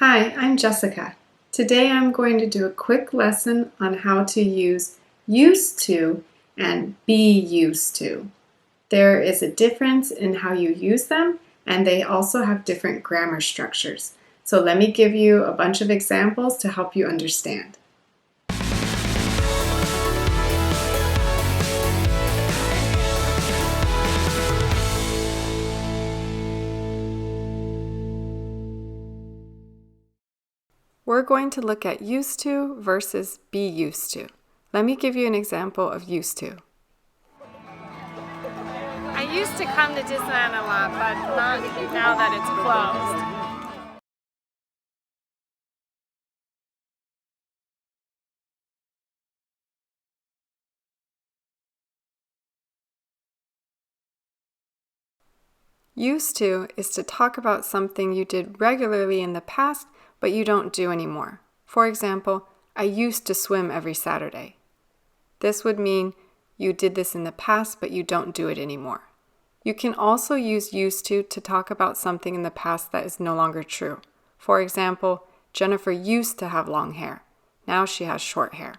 Hi, I'm Jessica. Today I'm going to do a quick lesson on how to use used to and be used to. There is a difference in how you use them, and they also have different grammar structures. So let me give you a bunch of examples to help you understand. We're going to look at used to versus be used to. Let me give you an example of used to. I used to come to Disneyland a lot, but not now that it's closed. Used to is to talk about something you did regularly in the past, but you don't do anymore. For example, I used to swim every Saturday. This would mean you did this in the past, but you don't do it anymore. You can also use used to talk about something in the past that is no longer true. For example, Jennifer used to have long hair. Now she has short hair.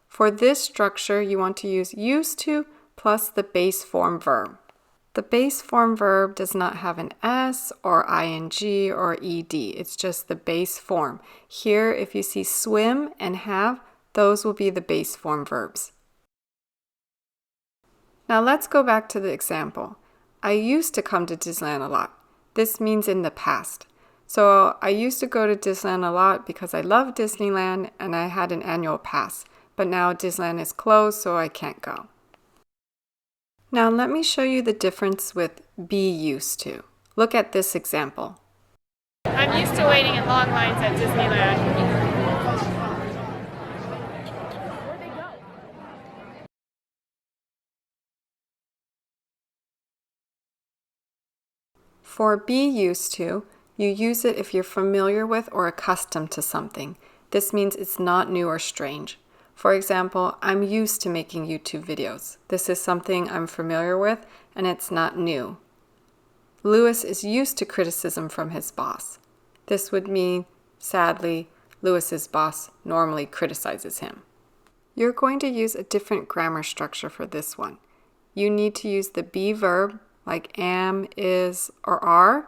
For this structure, you want to use used to plus the base form verb. The base form verb does not have an S or ing or ed. It's just the base form. Here, if you see swim and have, those will be the base form verbs. Now let's go back to the example. I used to come to Disneyland a lot. This means in the past. So I used to go to Disneyland a lot because I love Disneyland and I had an annual pass. But now Disneyland is closed, so I can't go. Now let me show you the difference with be used to. Look at this example. I'm used to waiting in long lines at Disneyland. For be used to, you use it if you're familiar with or accustomed to something. This means it's not new or strange. For example, I'm used to making YouTube videos. This is something I'm familiar with and it's not new. Louis is used to criticism from his boss. This would mean, sadly, Louis's boss normally criticizes him. You're going to use a different grammar structure for this one. You need to use the be verb like am, is, or are,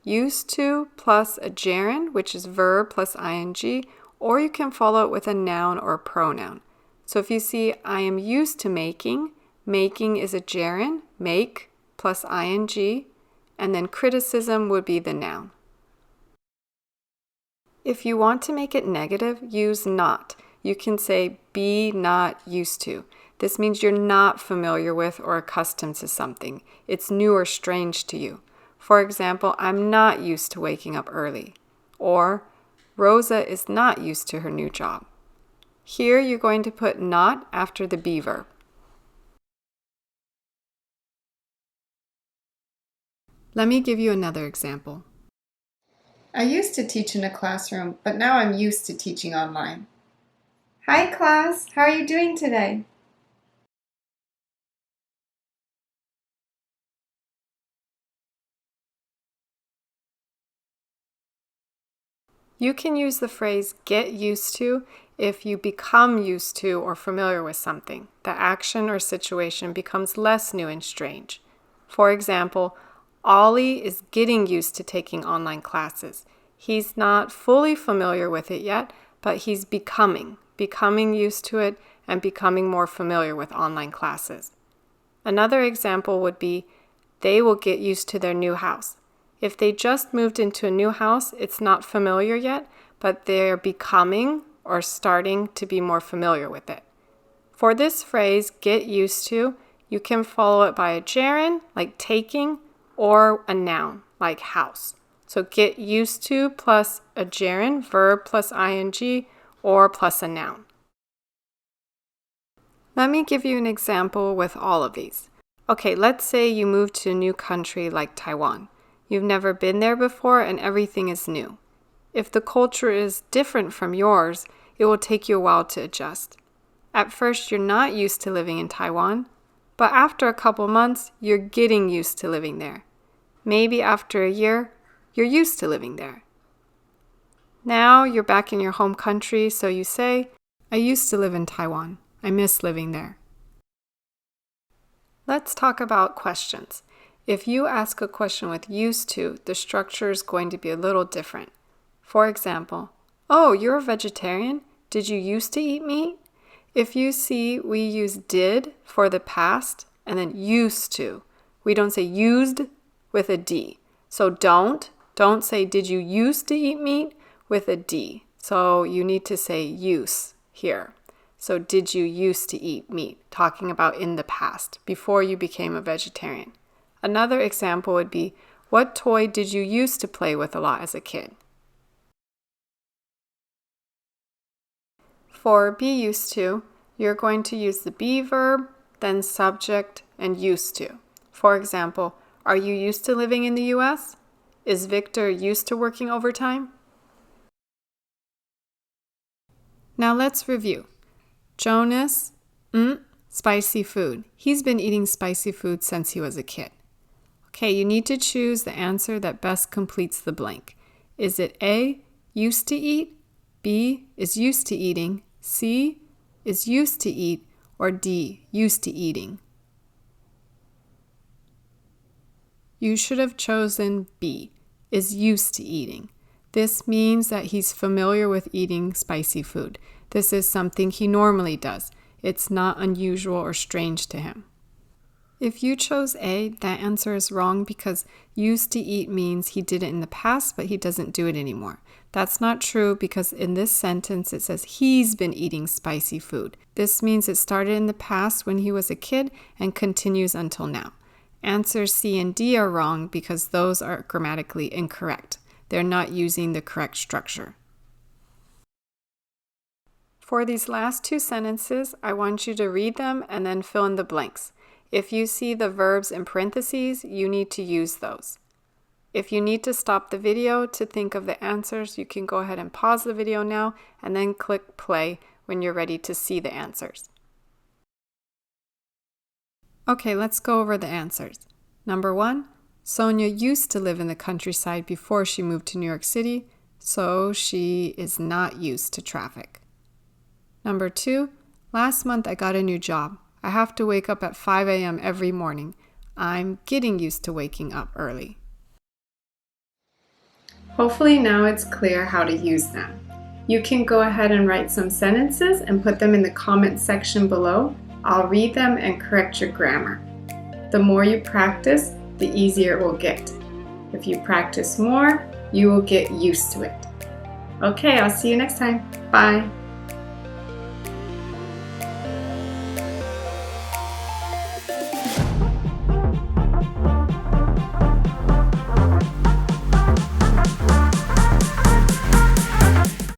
used to plus a gerund, which is verb plus ing, or you can follow it with a noun or a pronoun. So if you see I am used to making, making is a gerund, make plus ing, and then criticism would be the noun. If you want to make it negative, use not. You can say be not used to. This means you're not familiar with or accustomed to something. It's new or strange to you. For example, I'm not used to waking up early. Or Rosa is not used to her new job. Here you're going to put not after the be verb. Let me give you another example. I used to teach in a classroom, but now I'm used to teaching online. Hi class, how are you doing today? You can use the phrase get used to if you become used to or familiar with something. The action or situation becomes less new and strange. For example, Ollie is getting used to taking online classes. He's not fully familiar with it yet, but he's becoming used to it and becoming more familiar with online classes. Another example would be they will get used to their new house. If they just moved into a new house, it's not familiar yet, but they're becoming or starting to be more familiar with it. For this phrase, get used to, you can follow it by a gerund, like taking, or a noun, like house. So get used to plus a gerund, verb plus ing, or plus a noun. Let me give you an example with all of these. Okay, let's say you move to a new country like Taiwan. You've never been there before and everything is new. If the culture is different from yours, it will take you a while to adjust. At first, you're not used to living in Taiwan, but after a couple months, you're getting used to living there. Maybe after a year, you're used to living there. Now you're back in your home country, so you say, I used to live in Taiwan. I miss living there. Let's talk about questions. If you ask a question with used to, the structure is going to be a little different. For example, oh, you're a vegetarian? Did you used to eat meat? If you see, we use did for the past and then used to. We don't say used with a D. So don't say did you used to eat meat with a D. So you need to say use here. So did you used to eat meat? Talking about in the past, before you became a vegetarian. Another example would be, what toy did you used to play with a lot as a kid? For be used to, you're going to use the be verb, then subject, and used to. For example, are you used to living in the US? Is Victor used to working overtime? Now let's review. Jonas, spicy food. He's been eating spicy food since he was a kid. Okay, you need to choose the answer that best completes the blank. Is it A, used to eat, B, is used to eating, C, is used to eat, or D, used to eating? You should have chosen B, is used to eating. This means that he's familiar with eating spicy food. This is something he normally does. It's not unusual or strange to him. If you chose A, that answer is wrong because used to eat means he did it in the past, but he doesn't do it anymore. That's not true because in this sentence it says he's been eating spicy food. This means it started in the past when he was a kid and continues until now. Answers C and D are wrong because those are grammatically incorrect. They're not using the correct structure. For these last two sentences, I want you to read them and then fill in the blanks. If you see the verbs in parentheses, you need to use those. If you need to stop the video to think of the answers, you can go ahead and pause the video now and then click play when you're ready to see the answers. Okay, let's go over the answers. Number 1, Sonia used to live in the countryside before she moved to New York City, so she is not used to traffic. Number 2, last month I got a new job. I have to wake up at 5 a.m. every morning. I'm getting used to waking up early. Hopefully now it's clear how to use them. You can go ahead and write some sentences and put them in the comment section below. I'll read them and correct your grammar. The more you practice, the easier it will get. If you practice more, you will get used to it. Okay, I'll see you next time. Bye.